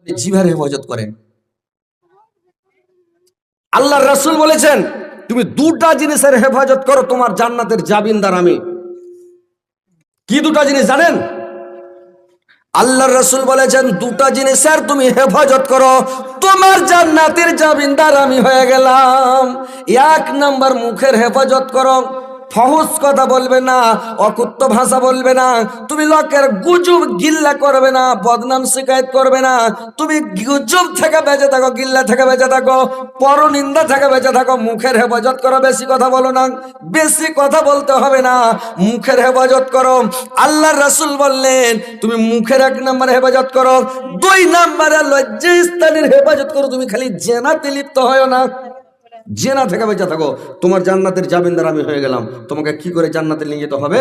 জিহ্বার হেফাজত করেন। আল্লাহর রাসূল বলেছেন তুমি দুটা জিনিসের হেফাজত করো, তোমার জান্নাতের জামিনদার আমি। কি দুটা জিনিস জানেন? আল্লাহর রাসূল বলেছেন দুটা জিনিসের তুমি হেফাজত করো, তোমার জান্নাতের জামিনদার আমি হয়ে গেলাম। এক নাম্বার, মুখের হেফাজত করো। ফহুস কথা বলবে না, অকুত্ত ভাষা বলবে না, তুমি লোকের গুজব গিল্লা করবে না, বদনাম শিকায়ত করবে না। তুমি গুজব থেকে বেঁচে থাকো, গিল্লা থেকে বেঁচে থাকো, পরনিন্দা থেকে বেঁচে থাকো। মুখের হেফাজত করো, বেশি কথা বলো না, বেশি কথা বলতে হবে না, মুখের হেফাজত করো। আল্লাহর রাসূল বললেন তুমি মুখের এক নম্বরে হেফাজত করো, দুই নম্বরে লজ্জাস্থানের হেফাজত করো। তুমি খালি জেনাতে লিপ্ত হয় না, জেনা থেকে বেঁচে থাকো, তোমার জান্নাতের জামিনদার আমি হয়ে গেলাম। তোমাকে কি করে জান্নাতে নিয়ে যেতে হবে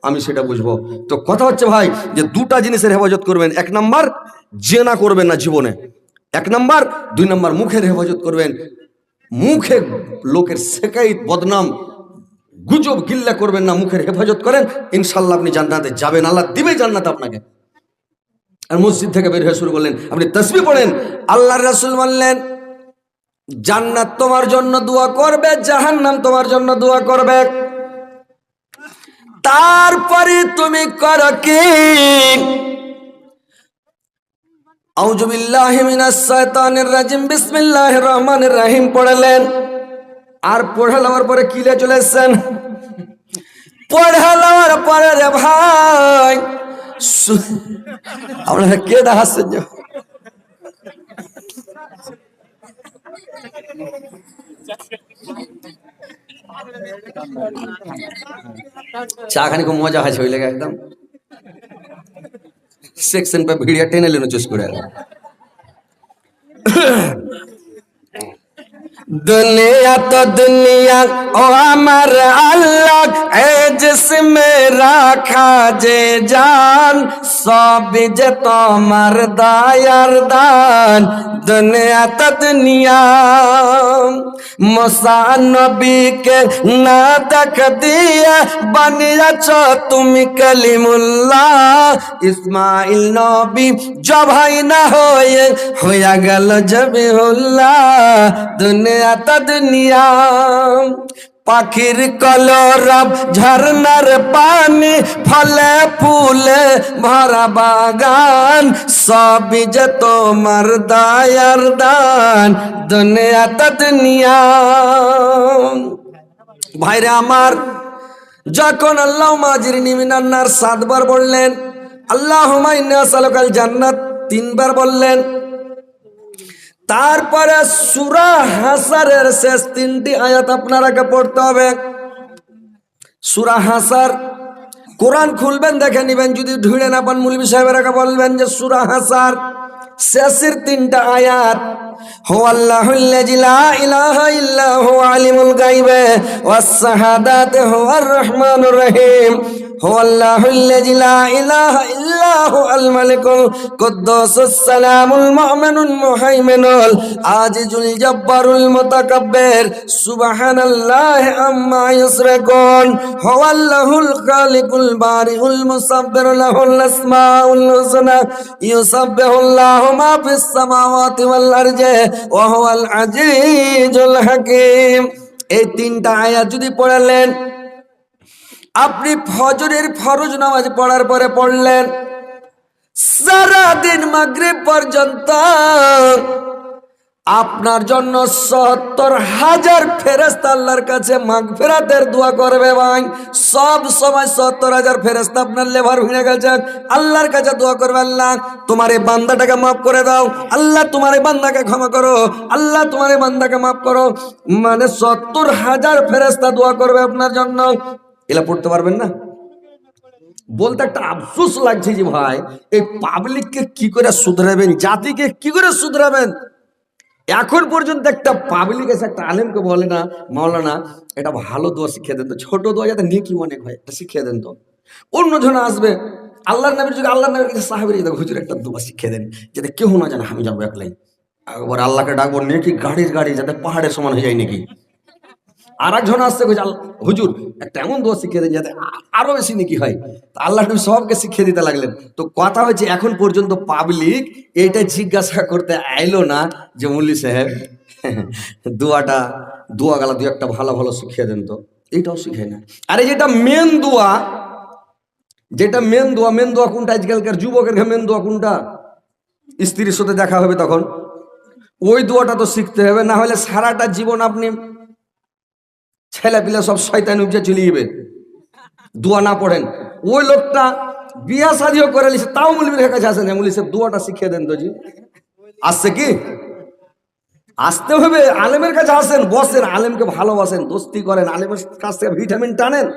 আমি সেটা বুঝবো। তো কথা হচ্ছে ভাই যে দুটা জিনিসের হেফাজত করবেন। এক নাম্বার, জেনা করবেন না জীবনে, এক নাম্বার। দুই নাম্বার, মুখের হেফাজত করবেন। মুখে লোকের শেকায়ত, বদনাম, গুজব গিল্লা করবেন না, মুখের হেফাজত করেন, ইনশাল্লাহ আপনি জান্নাতে যাবেন, আল্লাহ দিবে জান্নাত আপনাকে। আর মসজিদ থেকে বের হয়ে শুরু করলেন, আপনি তাসবিহ পড়েন। আল্লাহর রাসূল বললেন জান্নাত তোমার জন্য দোয়া করবে, জাহান্নাম তোমার জন্য দোয়া করবে। তারপরে তুমি করো কি? আউযু বিল্লাহি মিনাশ শাইতানির রাজিম, বিসমিল্লাহির রহমানির রহিম পড়লেন। আর পড়ে নেওয়ার পরে কিলে চলে এসেছেন। পড়ে নেওয়ার পরে রে ভাই আপনারা কে দেখাচ্ছেন? চা খানি খুব মজা হয়েছে, ওই লেগে একদম সেকশন পে ভিড়িয়া টেনে লেনো চুস করে। दुनिया तो दुनिया ओ अमर अल्लाह ए जिसमें रखा जे जान सब जे तोमर दायर दान। दुनिया तो दुनिया मूसा नबी के ना तक दिया बनिया चो तुम कलीमुल्लाह। इस्माइल नबी जब भाई ना होया गल जबीहुल्लाह। दुनिया तो दुनिया পাখির কলরব, ঝরনার পানি, ফলে ফুলে ভরা বাগান, সবই যে তোমার দায়ার দান। দুনিয়া তো দুনিয়া। ভাইরে আমার, যখন আল্লাহুম্মা আজরিনি মিনান নার 7 বার বললেন, আল্লাহুম্মা ইন্নী আসআলুকাল জান্নাত 3 বার বললেন, তারপরে সূরা হাসরের শেষ 3টি আয়াত আপনারাকে পড়তে হবে। সূরা হাসর কোরআন খুলবেন, দেখে নিবেন, যদি ঢুঁড়ে না পান মৌলভী সাহেবেরাকে বলবেন যে সূরা হাসর শেষের 3টা আয়াত, হুয়াল্লাহুল্লাযী লা ইলাহা ইল্লা হুয়া আলিমুল গায়বি ওয়াস শাহাদাতি হুয়ার রহমানুর রহিম। হুয়াল্লাহুল্লাযী লা ইলাহা ইল্লা হুয়াল মালিকুল কুদ্দুসুস সালামুল মুমিনুল মুহাইমিনুল আজিজুল জব্বারুল মুতাকাব্বির সুবহানাল্লাহি আম্মা ইউশরিকুন। হুয়াল্লাহুল খালিকুল বারিউল মুসাব্বির লাহুল আসমাউল হুসনা ইউসাব্বিহুল্লাহু মা ফিস সামাওয়াতি ওয়াল আরজি ওয়া হুয়াল আজিজুল হাকীম। এই 3টা আয়াত যদি পড়লেন, আপনি ফজরের ফরজ নামাজ পড়ার পরে পড়লেন, সারাদিন মাগরিব পর্যন্ত আপনার জন্য ৭০,০০০ ফেরেশতা আল্লাহর কাছে মাগফিরাতের দোয়া করবে। ভাই সব সময় ৭০,০০০ ফেরেশতা আপনার লেভার ভিড়ে গেছে, আল্লাহর কাছে দোয়া করবে, আল্লাহ তোমার এই বান্দাটাকে মাফ করে দাও, আল্লাহ তোমার এই বান্দাকে ক্ষমা করো, আল্লাহ তোমার এই বান্দাকে মাফ করো। মানে ৭০,০০০ ফেরেশতা দোয়া করবে আপনার জন্য। এলা পড়তে পারবেন না? বলতে একটা আফসোস লাগছে যে ভাই এই পাবলিককে কি করে শুধরাবেন, জাতিকে কি করে শুধরাবেন। এখন পর্যন্ত একটা পাবলিক এসে একটা আলেমকে বলে না, মাওলানা এটা ভালো দোয়া শিখিয়ে দেন তো, ছোট দোয়া যাতে নেকি অনেক হয়, এটা শিখিয়ে দেন তো। অন্যজন আসবে আল্লাহর নবীর যুগে, আল্লাহর নবীর কাছে সাহাবীরা যেতে, হুজুর একটা দোয়া শিখিয়ে দেন যাতে কেউ না জানে, আমি যাবো একলাই। একবার আল্লাহকে ডাকবো, নেকি গাড়ির গাড়ি যাতে পাহাড়ের সমান হয়ে যায় নাকি। আর একজন আসছে কইছে, হুজুর একটা এমন দোয়া শিখিয়ে দেন যাতে আরো বেশি নাকি হয়। তো আল্লাহ নবী সবকে শিখিয়ে দিতে লাগলেন। তো কথা হচ্ছে এখন পর্যন্ত পাবলিক এটা জিজ্ঞাসা করতে আইলো না যে মুল্লি সাহেব দোয়া গালা দুই একটা ভালো ভালো শিখিয়ে দেন, তো এইটাও শিখায় না। আরে যেটা মেন দোয়া, মেন দোয়া কোনটা? আজকালকার যুবকের মেন দোয়া কোনটা? স্ত্রীর সাথে দেখা হবে তখন ওই দোয়াটা তো শিখতে হবে, না হলে সারাটা জীবন আপনি ছেলে পিলে সব শয়তান উপজে চলে যাবে দোয়া না পড়েন। ওই লোকটা বিয়া শাদিও করে লিছে, তাও মুলবির কাছে আসেন, মুলি সাহেব দোয়াটা শিখিয়ে দেন তো জি। আসছে কি? আসতে হবে, আলেমের কাছে আসেন, বসেন, আলেমকে ভালোবাসেন, দোস্তি করেন, আলেমের কাছ থেকে ভিটামিন টানেন।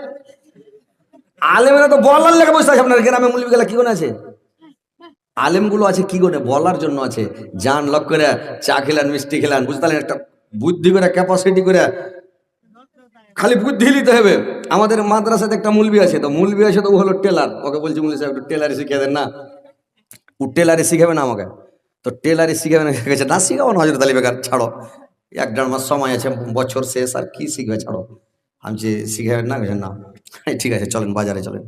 আলেমেরা তো বলার লেগে বসে আছে। আপনার গ্রামে মুলবি গেলা কি কোন আছে? আলেমগুলো আছে কি করে? বলার জন্য আছে। যান লক করে চা খেলেন, মিষ্টি খেলেন, বুঝতে পারলেন, একটা বুদ্ধি করে, ক্যাপাসিটি করে, খালি বুদ্ধি নিতে হবে। আমাদের মাদ্রাসাতে একটা মুলবি আছে, তো মুলবি আছে, তো ও হলো টেলার। ওকে বলছি মুলবি সাহেব একটু টেলারি শিখিয়ে দেন না। ও টেলারি শিখাবে না আমাকে, তো টেলারি শিখাবে না, গেছে না শিখাবো না হজরত আলী বেকার, ছাড়ো, 1-1.5 মাস সময় আছে, বছর শেষ, আর কি শিখবে, ছাড়ো। আমি যে শিখাবেন না, গেছেন না, ঠিক আছে চলেন বাজারে চলেন।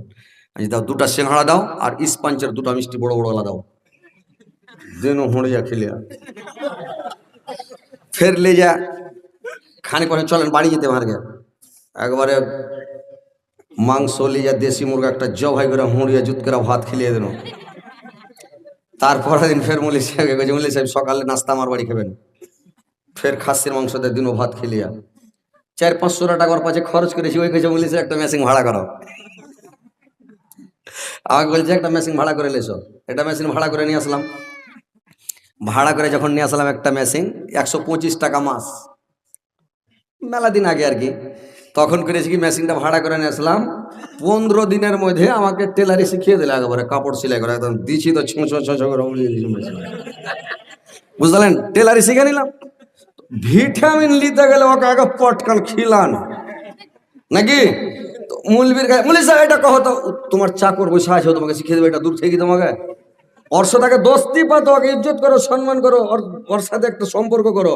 আমি দাও 2টা সিংহাড়া দাও, আর স্পঞ্জের 2টা মিষ্টি বড় বড় দাও, দেন হড়িয়া খেলিয়া ফের লে যা খানি পরে চলেন বাড়ি যেতে পারবে। একবারে মাংস লিয়া দেশি মুরগা একটা জবাই করে হুঁড়িয়া জুত করে ভাত খেলিয়ে দেন। তারপরের দিন ফের মুলি সাহেব গেছে, মুলি সাহেব সকালে নাস্তা আমার বাড়ি খাবেন। ফের খাসির মাংস দিয়ে দিনও ভাত খেলিয়া 400-500 টাকার পাশে খরচ করেছি। ওই কেছে মুলি সাহেব একটা মেশিন ভাড়া করো। আমাকে বলছে একটা মেশিন ভাড়া করে লেছো। এটা মেশিন ভাড়া করে নিয়ে আসলাম। ভাড়া করে যখন নিয়ে আসলাম একটা মেশিন, 125 টাকা মাস, মেলা দিন আগে আর কি। তখন করেছি কি, মেশিনটা ভাড়া করে নিয়ে আসলাম, 15 দিনের মধ্যে আমাকে টেলারি শিখিয়ে দিলে, একেবারে কাপড় সেলাই করে একদম দিছি তো ছো করে বুঝলেন। টেলারি শিখে নিলাম। ভিটামিন নিতে গেলে ওকে আগে পটকান খিলান নাকি। মুলবির গায়ে মুলি সাহেব এটা কহ তো, তোমার চাকর বসে আছে, তোমাকে শিখিয়ে দেবে, এটা দূর থেকে তোমাকে ওর সাথে দোস্তি পাতো, ওকে ইজ্জত করো, সম্মান করো, ওর সাথে একটা সম্পর্ক করো।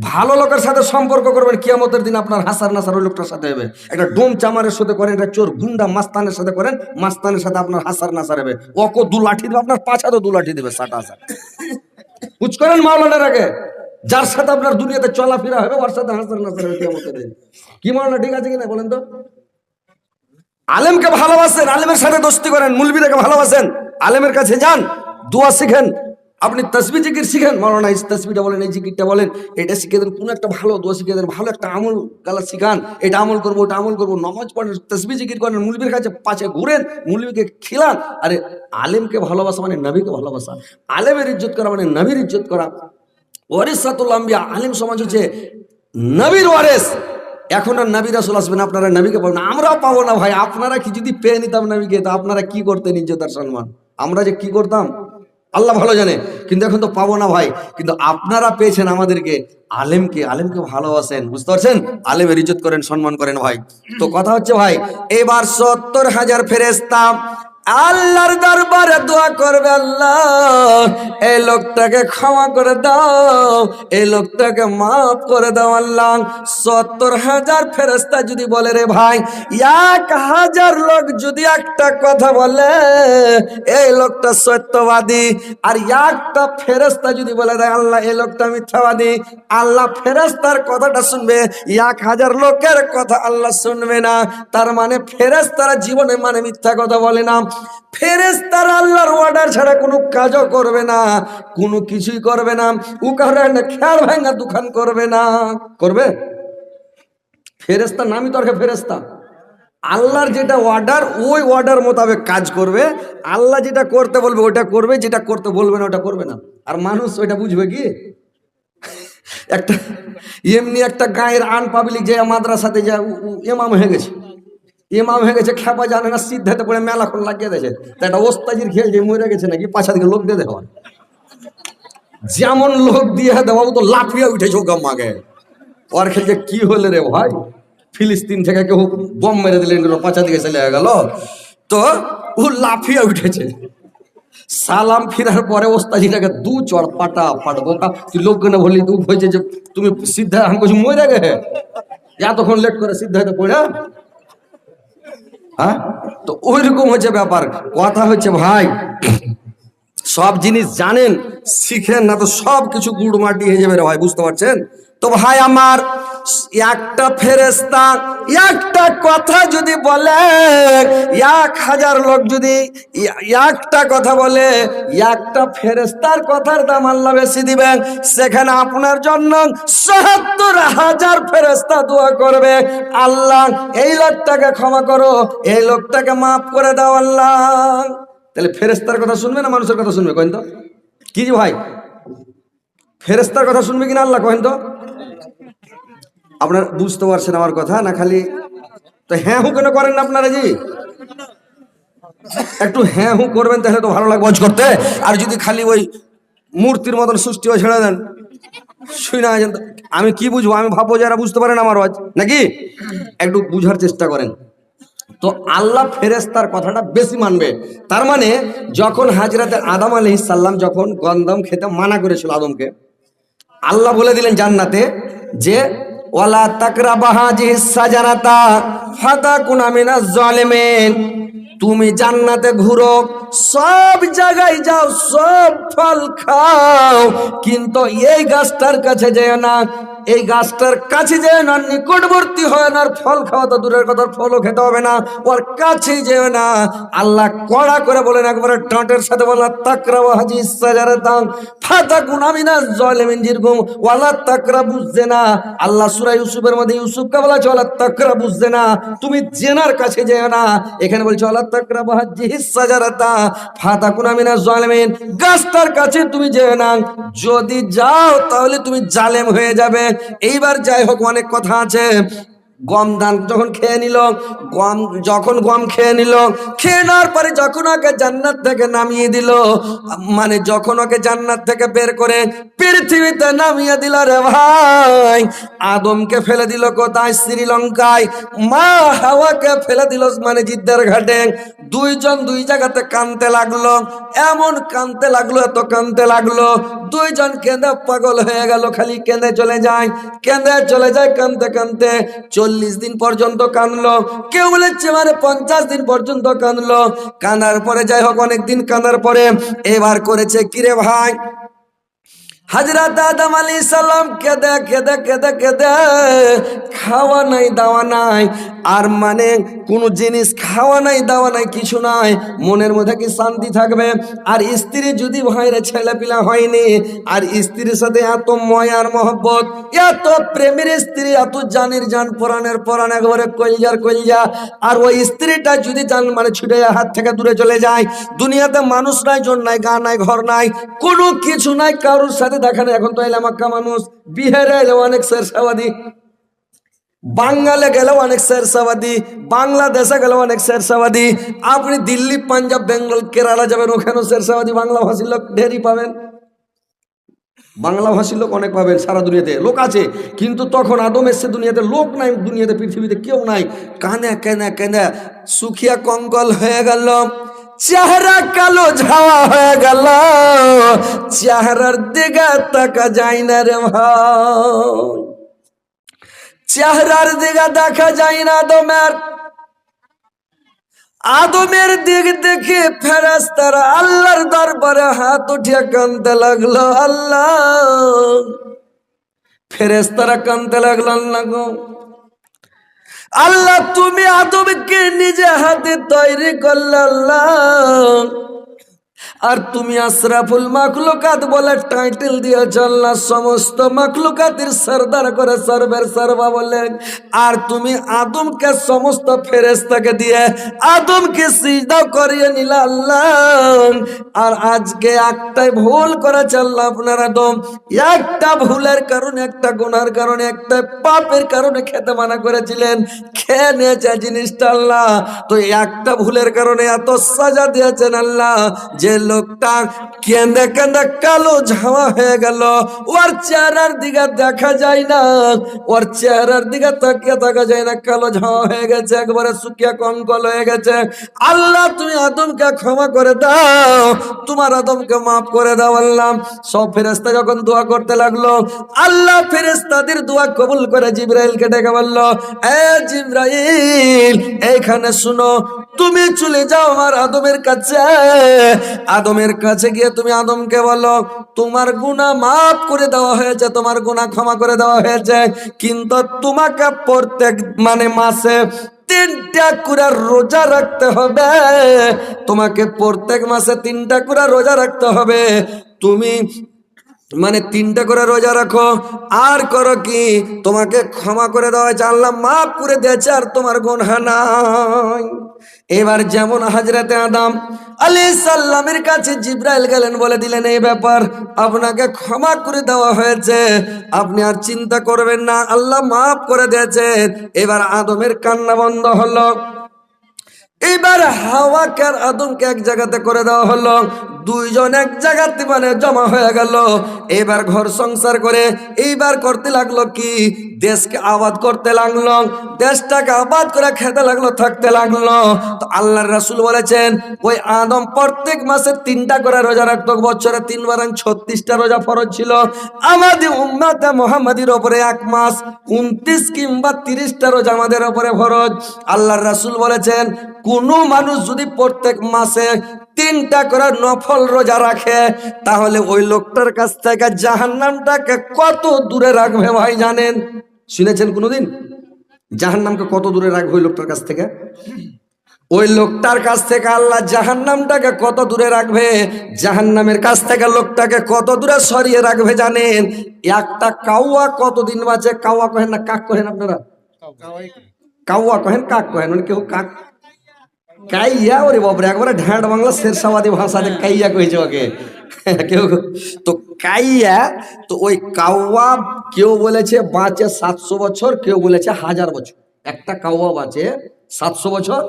ভালো লোকের সাথে সম্পর্ক করবেন, কিয়ামতের দিন আপনার হাসার নাসার ওই লোকটার সাথে হবে। একটা ডোম চামারের সাথে করেন, একটা চোর গুন্ডা মাস্তানের সাথে করেন, মাস্তানের সাথে আপনার হাসার নাসার হবে। ওকে 2 লাঠি দেবে, আপনার পাছাতেও 2 লাঠি দেবে, 60,000 বুঝ করেন মাওলানার আগে। যার সাথে আপনার দুনিয়াতে চলাফেরা হবে, ওর সাথে হাসার নাসার হবে কিয়ামতের দিন। কি মাওলানা ঠিক আছে কিনা বলেন তো? আলেমকে ভালোবাসেন, আলেমের সাথে দোস্তি করেন, মুলবিদেরকে ভালোবাসেন, আলেমের কাছে যান, দোয়া শিখেন। আপনি তসবি জিকির শিখেন, মাওলানা এই তসবিটা বলেন, এই জিকিরটা বলেন, এটা শিখে দেন, কোন একটা ভালো দোয়া শিখে দেন, ভালো একটা আমল গালা শিখান, এটা আমল করবো, ওটা আমল করবো, নামাজ পড়েন, তসবি জিকির করেন, মুলবির কাছে পাশে ঘুরেন, মুলবিকে খিলান। আরে আলেমকে ভালোবাসা মানে নবীকে ভালোবাসা, আলেমের ইজ্জত করা মানে নবীর ইজ্জত করা। ওয়ারিসাতুল আম্বিয়া, আলেম সমাজ হচ্ছে নবীর ওয়ারিস। এখন আর নবী রাসূল আসবেন, আপনারা নবীকে পাবেন না, আমরাও পাবো না ভাই। আপনারা কি যদি পেয়ে নিতাম নবীকে, তো আপনারা কি করতেন ইজ্জত আর সম্মান, আমরা যে কি করতাম আল্লাহ ভালো জানে। কিন্তু এখন তো পাবো না ভাই। কিন্তু আপনারা পেয়েছেন আমাদেরকে, আলেমকে, আলেমকে ভালোবাসেন, বুঝতে পারছেন, আলেমের ইজ্জত করেন, সম্মান করেন ভাই। তো কথা হচ্ছে ভাই, এবার 70,000 ফেরেশতা আল্লাহর দরবারে দোয়া করবে, আল্লাহ এই লোকটাকে ক্ষমা করে দাও, এই লোকটাকে মাফ করে দাও আল্লাহ। 70,000 ফেরেশতা যদি বলে, রে ভাই 1,000 লোক যদি একটা কথা বলে, এই লোকটা সত্যবাদী, আর একটা ফেরেশতা যদি বলে দেয় আল্লাহ এই লোকটা মিথ্যাবাদী, আল্লাহ ফেরেশতার কথাটা শুনবে, 1,000 লোকের কথা আল্লাহ শুনবে না। তার মানে ফেরেশতারা জীবনে মানে মিথ্যা কথা বলে না। ফেরেশতারা আল্লাহর অর্ডার ছাড়া কোনো কাজও করবে না, কোনো কিছুই করবে না। ও কারণে খেয়াল ভাঙা দোকান করবে না, করবে? ফেরেশতা নামই তো ফেরেশতা। আল্লাহর যেটা অর্ডার, ওই অর্ডার মোতাবেক কাজ করবে। আল্লাহ যেটা করতে বলবে ওটা করবে, যেটা করতে বলবে না ওটা করবে না। আর মানুষ ওইটা বুঝবে কি? একটা এমনি একটা গায়ের আন পাবলিক যে মাদ্রাসাতে যা ইমাম হয়ে গেছে, ইমাম হয়ে গেছে, খেপা জানে না, সিদ্ধাতে পড়ে মেলাখন লাগিয়ে দিয়েছে। একটা ওস্তাজির খেল যে মরে গেছে নাকি, পাশা দিকে লোক দিয়ে দেওয়া, যেমন লোক দিয়ে দেওয়া, তো লাফিয়ে উঠেছে ওকে মাগে। ওর খেলছে কি হলে রে ভাই, ফিলিস্তিন থেকে কেউ বম মেরে দিলেন, পাঁচা দিকে চলে গেল, তো ও লাফিয়ে উঠেছে। সালাম ফিরার পরে ওস্তাজিটাকে 2 চড় পাটা পাটবো, তুই লোককে না বললি, তুই হয়েছে যে তুমি সিদ্ধা আমি বলছি মরে গে, এতক্ষণ লেট করে সিদ্ধ হয়তো পড়ে, হ্যাঁ? তো ওইরকম হচ্ছে ব্যাপার। কথা হচ্ছে ভাই, সব জিনিস জানেন শিখেন না তো সব কিছু গুড় মাটি হয়ে যাবে রে ভাই, বুঝতে পারছেন? তো ভাই আমার, একটা ফেরেশতা একটা কথা যদি বলে, 1000 লোক যদি একটা কথা বলে, একটা ফেরেশতার কথার দাম আল্লাহ বেশি দিবেন। সেখানে আপনার জন্য ৭৭,০০০ ফেরেশতা দোয়া করবে, আল্লাহ এই লোকটাকে ক্ষমা করো, এই লোকটাকে মাফ করে দাও আল্লাহ। তাহলে ফেরেশতার কথা শুনবে না মানুষের কথা শুনবে কইন তো? কি জি ভাই, ফেরেশতার কথা শুনবে কিনা আল্লাহ কইন তো? আপনার বুঝতে পারছেন আমার কথা না? খালি তো হ্যাঁ হু কেন করেন না আপনারা জি? একটু হ্যাঁ হু করবেন তাহলে তো ভালো লাগবে ওয়াজ করতে। আর যদি খালি ওই মূর্তির মতন সৃষ্টি হয়ে ছেড়ে দেন, শুই না আমি কি বুঝবো? আমি ভাববো যারা বুঝতে পারেন আমার ওয়াজ নাকি। একটু বুঝার চেষ্টা করেন। তো আল্লাহ ফেরেশতার কথাটা বেশি মানবে। তার মানে যখন হাজরাতে আদম আলাইহিস সালাম যখন গন্ধম খেতে মানা করেছিল আদমকে, আল্লাহ বলে দিলেন জান্নাতে যে ওয়ালা তাকরাবা হাযিহিস সাজারাতা ফাতাকুনা মিনাজ জালিমিন, তুমি জান্নাতে ঘুরো, সব জায়গায় যাও, সব ফল খাও, কিন্তু এই গাছটার কাছে যেও না, এই গাছটার কাছে যেও না, নিকটবর্তী হয় না। আর ফল খাওয়া তো দূরের কথা, ফলও খেতে হবে না, ওর কাছেই যেও না। আল্লাহ কড়া করে বলেন, একবারে ডাঁটের সাথে বলা তাকরাবা হাযিহিস সাজারাতা ফাতাকুনা মিনাজ জালিমিন, যেরকম ওয়ালা তাকরাবুজ জিনা। আল্লাহ সূরা ইউসুফের মধ্যে ইউসুফকে বলা হয়েছে ওয়ালা তাকরাবুজ জিনা, তুমি জেনার কাছে যেও না। এখানে বলছে ওয়ালা তাকরাবা হাযিহিস সাজারাতা ফাতাকুনা মিনাজ জালিমিন, গাছটার কাছে তুমি যেও না, যদি যাও তাহলে তুমি জালেম হয়ে যাবে। এইবার যাই হোক, অনেক কথা আছে। গম দান যখন খেয়ে নিল, গম খেয়ে নিল, খেয়ে নেওয়ার পরে যখন ওকে জান্নাত থেকে নামিয়ে দিল, মানে যখন ওকে জান্নাত থেকে বের করে পৃথিবীতে নামিয়ে দিল রে ভাই, আদমকে ফেলে দিল কোথায়? শ্রীলঙ্কায়। মা হাওয়াকে ফেলে দিল মানে জিদ্দার ঘাটে। দুইজন দুই জায়গাতে কানতে লাগলো, এমন কানতে লাগলো, এত কানতে লাগলো, দুইজন কেঁদে পাগল হয়ে গেল, খালি কেঁদে চলে যায়, কেঁদে চলে যায়, কানতে কানতে 40 দিন পর্যন্ত কানলো, কেউ বলেছে মানে 50 দিন পর্যন্ত কানলো। কানার পরে যাই হোক, অনেক দিন কানার পরে এবার করেছে কিরে ভাই, হযরত আদম আলাইহিস সালাম কেঁদে কেঁদে কেঁদে কেঁদে, খাওয়া নাই দাওয়া নাই, আর মানে কোনো জিনিস খাওয়া নাই দাওয়া নাই, কিছু নাই, মনের মধ্যে কি শান্তি থাকবে? আর স্ত্রী যদি ভাইরে ছেলেপিলা হয়নি, আর স্ত্রীর সাথে এত ময়ার মহব্বত, এত প্রেমের স্ত্রী, এত জানের জান, পরাণের পরাণ, একবারে কলজার কলজা, আর ওই স্ত্রীটা যদি জান মানে ছুটে হাত থেকে দূরে চলে যায়, দুনিয়াতে মানুষ নাই, জন নাই, গা নাই, ঘর নাই, কোনো কিছু নাই, কারোর সাথে দেখা নাই। এখন তো এলাম মক্কা মানুষ, বিহারে এলে অনেক শেরশাবাদী, বাঙালে গেলেও অনেক শেরশাবাদী, বাংলাদেশে গেলেও অনেক শেরশাবাদী। আপনি দিল্লি, পাঞ্জাব, বেঙ্গল, কেরালা যাবেন, ওখানেও শেরশাবাদী বাংলা ভাষীর লোক ঢেরই পাবেন। বাংলা ভাষীর লোক অনেক পাবেন, সারা দুনিয়াতে লোক আছে। কিন্তু তখন আদম এসছে দুনিয়াতে, লোক নাই দুনিয়াতে, পৃথিবীতে কেউ নাই। কানে কেনে কেনে সুখিয়া কঙ্কল হয়ে গেল, চেহারা কালো ঝাওয়া হয়ে গেল, চেহারার দিকে তাকা যায় না রে ভাই, চেহারার দিকে দেখা যায় না আদমের। আদমের দিক দেখে ফেরেশতারা আল্লাহর দরবারে হাত উঠিয়ে কাঁদতে লাগলো, আল্লাহ। ফেরেশতারা কাঁদতে লাগলো, আল্লাহ গো, আল্লাহ তুমি আদমকে নিজে হাতে তৈরি করলে আল্লাহ, আর তুমি আশরাফুল মাখলুকাত বলে টাইটেল দিয়েছ আল্লাহ, সমস্ত মাখলুকাতের সরদার করে সর্বের সর্বা বলে। আর তুমি আদমকে সমস্ত ফেরেশতাকে দিয়ে আদমকে সিজদা করিয়ে নিলা আল্লাহ। আর আজকে একটাই ভুল করেছে আল্লাহ আপনার আদম, একটা ভুলের কারণে, একটা গুনার কারণে, একটা পাপের কারণে খেতে মানা করেছিলেন, খেয়ে নিয়েছে জিনিসটা আল্লাহ। তো একটা ভুলের কারণে এত সাজা দিয়েছেন আল্লাহ, যে লোকটা কেঁদে কেঁদে কালো ঝামা হয়ে গেল, ওর চেহারার দিকে দেখা যায় না, ওর চেহারার দিকে তাকিয়ে থাকা যায় না, কালো ঝামা হয়ে গেছে, একবারে শুকিয়ে কঙ্কল হয়ে গেছে। আল্লাহ তুমি আদমকে ক্ষমা করে দাও, তোমার আদমকে মাফ করে দাও আল্লাহ। সব ফেরেশতা যখন দোয়া করতে লাগলো, আল্লাহ ফেরেশতাদের দোয়া কবুল করে জিবরাইলকে ডেকে বলল, এ জিবরাইল এইখানে শুনো, তুমি চলে যাও আমার আদমের কাছে, আদমের কাছে গিয়ে তুমি আদমকে বলো তোমার গুনাহ মাফ করে দেওয়া হয়েছে, তোমার গুনাহ ক্ষমা করে দেওয়া হয়েছে, কিন্তু তোমাকে প্রত্যেক মাসে 3টা করে রোজা রাখতে হবে, তোমাকে প্রত্যেক মাসে 3টা করে রোজা রাখতে হবে। তুমি 3টা করে রোজা রাখো, আর করো কি, তোমাকে ক্ষমা করে দেওয়া হয়েছে, আল্লাহ মাফ করে দিয়েছে, আর তোমার গুনাহ নাই। এবার যেমন হযরতে আদম আলাইহিস সালামের কাছে জিবরাইল গেলেন, বলে দিলেন এই ব্যাপার, আপনাকে ক্ষমা করে দেওয়া হয়েছে, আপনি আর চিন্তা করবেন না, আল্লাহ মাফ করে দিয়েছেন। এবার আদমের কান্না বন্ধ হলো। এবার হাওয়াকে আর আদমকে এক জায়গাতে করে দেওয়া হলো, দুইজন এক জায়গাতে জমা হয়ে গেল। এবার ঘর সংসার করে এইবার করতে লাগলো কি, দেশকে আবাদ করতে লাগলো, দেশটাকে আবাদ করে খেতে লাগলো, থাকতে লাগলো। তো আল্লাহর রাসূল বলেছেন ওই আদম প্রত্যেক মাসে 3টা করে রোজা রাখতো, বছরে 3 বার 36টা রোজা ফরজ ছিল। আমাদের উম্মতে মুহাম্মাদির উপরে 1 মাস 29 কিংবা 30টা রোজা আমাদের উপরে ফরজ। আল্লাহর রাসূল বলেছেন কোন মানুষ যদি প্রত্যেক মাসে 3টা করে নফল রোজা রাখে, তাহলে ওই লোকটার কাছ থেকে জাহান্নামটাকে কত দূরে রাখবে ভাই জানেন? শুনেছেন কোনোদিন জাহান্নামকে কত দূরে রাখবে ওই লোকটার কাছ থেকে? ওই লোকটার কাছ থেকে আল্লাহ জাহান্নামটাকে কত দূরে রাখবে, জাহান্নামের কাছ থেকে লোকটাকে কত দূরে সরিয়ে রাখবে জানেন? একটা কাউয়া কতদিন বাঁচে? কাউয়া কহেন না কাক কহেন আপনারা? কাউয়া কহেন কাক কহেন? কেউ কাক কাইয়া, ওরে বাবরে একবারে ঢাঁট বাংলা শেরশাবাদী ভাষাতে কাইয়া কইছে ওকে কেউ। তো কাইয়া, তো ওই কাউয়া কেউ বলেছে বাঁচে 700 বছর, কেউ বলেছে 1000 বছর। একটা কাউয়া বাঁচে 700 বছর,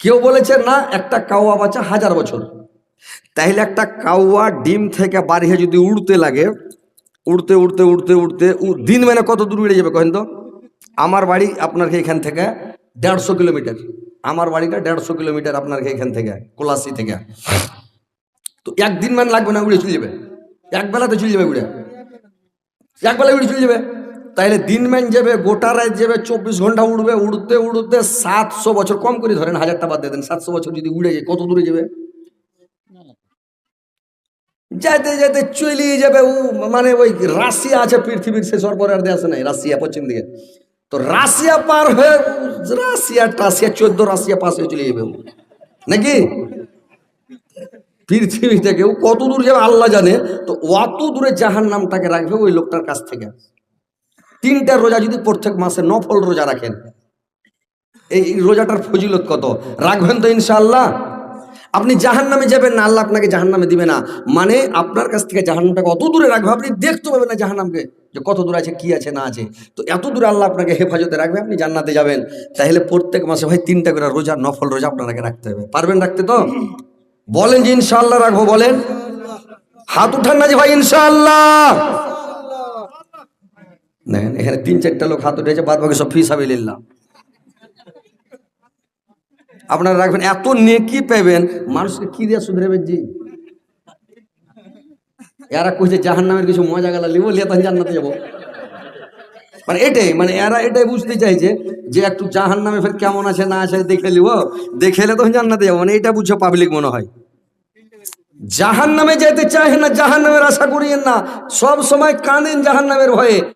কেউ বলেছে না একটা কাউয়া বাঁচে 1000 বছর। তাইলে একটা কাউয়া ডিম থেকে বাড়িয়ে যদি উড়তে লাগে, উড়তে উড়তে উড়তে উড়তে দিন কত দূর উড়ে যাবে কহেন তো? আমার বাড়ি আপনার এখান থেকে 150 কিলোমিটার, আমার বাড়িটা 150 কিলোমিটার আপনার এখান থেকে, কোলাসি থেকে। তো একদিন লাগবে না, উড়ে চলে যাবে, একবেলাতে চলে যাবে, একবেলা উড়ে চলে যাবে। তাইলে দিন যাবে, গোটা রাত যাবে, 24 ঘন্টা উড়বে, উড়তে উড়তে 700 বছর, কম করে ধরেন 1000টা বাদ দিয়ে দেন, 700 বছর যদি উড়ে যায় কত দূরে যাবে? যেতে যেতে চলে যাবে ও, ওই রাশিয়া আছে পৃথিবীর শেষ পরে আর দেশ নাই, রাশিয়া পশ্চিম দিকে। তো রাশিয়া পার হয়ে রাশিয়া 14 রাশিয়া পাশ হয়ে চলে যাবে নাকি পৃথিবী থেকে। ও কত দূর যাবে আল্লাহ জানে। তো অত দূরে জাহান্নামটাকে রাখবে ওই লোকটার কাছ থেকে। 3টা রোজা যদি প্রত্যেক মাসে নফল রোজা রাখেন, এই রোজাটার ফজিলত কত, রাখবেন তো ইনশাআল্লাহ? আপনি জাহান্নামে যাবেন না, আল্লাহ আপনাকে জাহান্নামে দিবে না, আপনার কাছ থেকে জাহান্নামটাকে অত দূরে রাখবে, আপনি দেখতে পাবেন না জাহান্নামকে যে কত দূর আছে, কি আছে না আছে। তো এত দূরে আল্লাহ আপনাকে হেফাজতে রাখবে, আপনি জান্নাতে যাবেন। তাহলে প্রত্যেক মাসে ভাই 3টা করে রোজা, নফল রোজা আপনাকে রাখতে হবে। পারবেন রাখতে? তো বলেন যে ইনশাআল্লাহ রাখবো, বলেন, হাত উঠান না যে ভাই ইনশাআল্লাহ। দেখেন এখানে 3-4টা লোক হাত উঠেছে, বাদ বাকি সব ফি সাবিলিল্লাহ। আপনারা রাখবেন, এত নেকি পাবেন, মানুষকে কি দিয়ে শুধরাবেন জি? এরা কইছে জাহান্নামের কিছু মজা গেলা লিবো, লিয়ে তখন জান্নাতে যাবো। এটাই এরা এটাই বুঝতে চাইছে যে একটু জাহান্নামে ফের কেমন আছে না আছে দেখে লিব, দেখেলে তখন জান্নাতে যাবো, এটা বুঝছো পাবলিক মনে হয়। জাহান্নামে যেতে চায় না, জাহান্নামের আশা করিয়েন না, সব সময় কাঁদেন জাহান্নামের ভয়ে।